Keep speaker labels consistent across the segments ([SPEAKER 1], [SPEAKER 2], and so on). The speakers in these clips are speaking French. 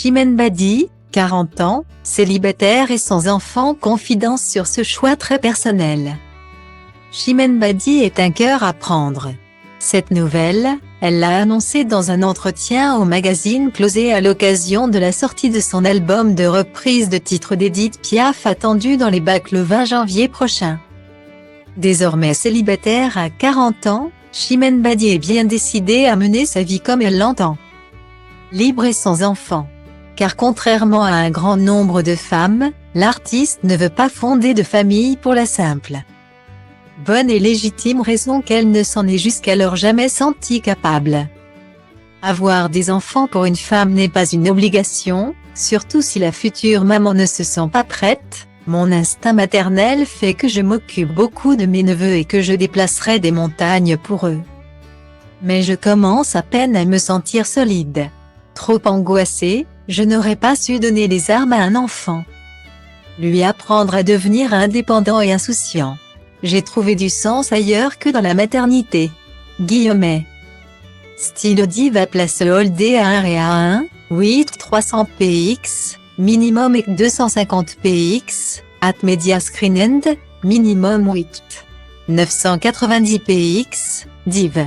[SPEAKER 1] Chimène Badi, 40 ans, célibataire et sans enfant, confidence sur ce choix très personnel. Chimène Badi est un cœur à prendre. Cette nouvelle, elle l'a annoncée dans un entretien au magazine Closer à l'occasion de la sortie de son album de reprise de titres d'Édith Piaf attendu dans les bacs le 20 janvier prochain. Désormais célibataire à 40 ans, Chimène Badi est bien décidée à mener sa vie comme elle l'entend. Libre et sans enfant. Car contrairement à un grand nombre de femmes, l'artiste ne veut pas fonder de famille pour la simple bonne et légitime raison qu'elle ne s'en est jusqu'alors jamais sentie capable. Avoir des enfants pour une femme n'est pas une obligation, surtout si la future maman ne se sent pas prête. Mon instinct maternel fait que je m'occupe beaucoup de mes neveux et que je déplacerai des montagnes pour eux. Mais je commence à peine à me sentir solide. Trop angoissée, je n'aurais pas su donner les armes à un enfant. Lui apprendre à devenir indépendant et insouciant. J'ai trouvé du sens ailleurs que dans la maternité. Guillemets. Style Diva place Holdé à 1 et à 1, 8 300 px, minimum et 250 px, at media screen end, minimum 8 990 px, div.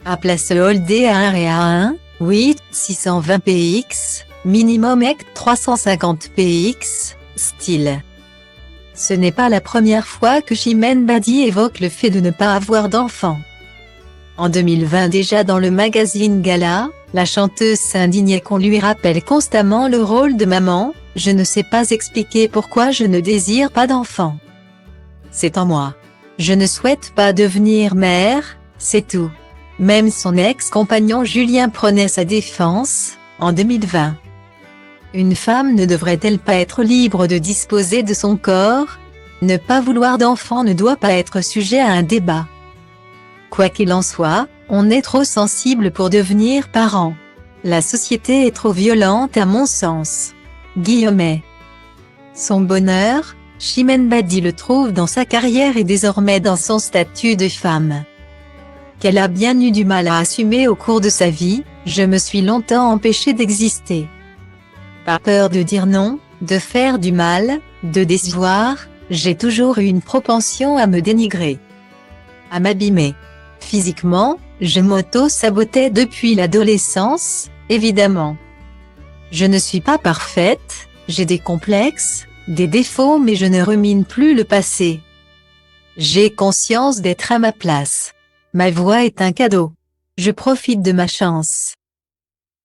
[SPEAKER 1] À place Holdé à 1 et à 1, 8 620 px, minimum et 350 px, style. Ce n'est pas la première fois que Chimène Badi évoque le fait de ne pas avoir d'enfant. En 2020 déjà dans le magazine Gala, la chanteuse s'indignait qu'on lui rappelle constamment le rôle de maman. Je ne sais pas expliquer pourquoi je ne désire pas d'enfant. C'est en moi. Je ne souhaite pas devenir mère, c'est tout. Même son ex-compagnon Julien prenait sa défense, en 2020. Une femme ne devrait-elle pas être libre de disposer de son corps? Ne pas vouloir d'enfant ne doit pas être sujet à un débat. Quoi qu'il en soit, on est trop sensible pour devenir parent. La société est trop violente à mon sens. Guillemets. Son bonheur, Chimène Badi le trouve dans sa carrière et désormais dans son statut de femme. Qu'elle a bien eu du mal à assumer au cours de sa vie, je me suis longtemps empêchée d'exister. Pas peur de dire non, de faire du mal, de décevoir, j'ai toujours eu une propension à me dénigrer. À m'abîmer. Physiquement, je m'auto-sabotais depuis l'adolescence, évidemment. Je ne suis pas parfaite, j'ai des complexes, des défauts mais je ne rumine plus le passé. J'ai conscience d'être à ma place. Ma voix est un cadeau. Je profite de ma chance.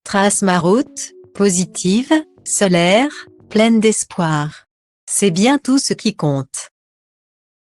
[SPEAKER 1] Trace ma route, positive, solaire, pleine d'espoir. C'est bien tout ce qui compte.